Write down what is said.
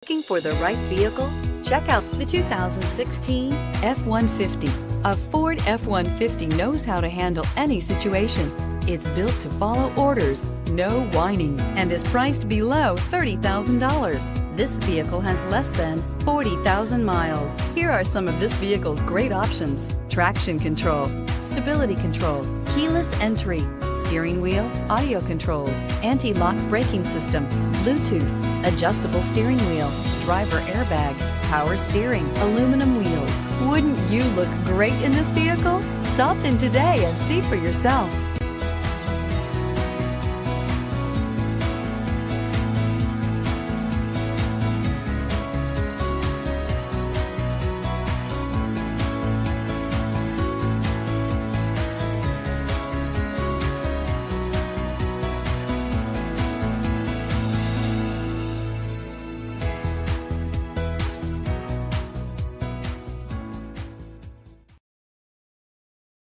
Looking for the right vehicle? Check out the 2016 F-150. A Ford F-150 knows how to handle any situation. It's built to follow orders, no whining, and is priced below $30,000. This vehicle has less than 40,000 miles. Here are some of this vehicle's great options: traction control, stability control, keyless entry, steering wheel audio controls, anti-lock braking system, Bluetooth, adjustable steering wheel, driver airbag, power steering, aluminum wheels. Wouldn't you look great in this vehicle? Stop in today and see for yourself.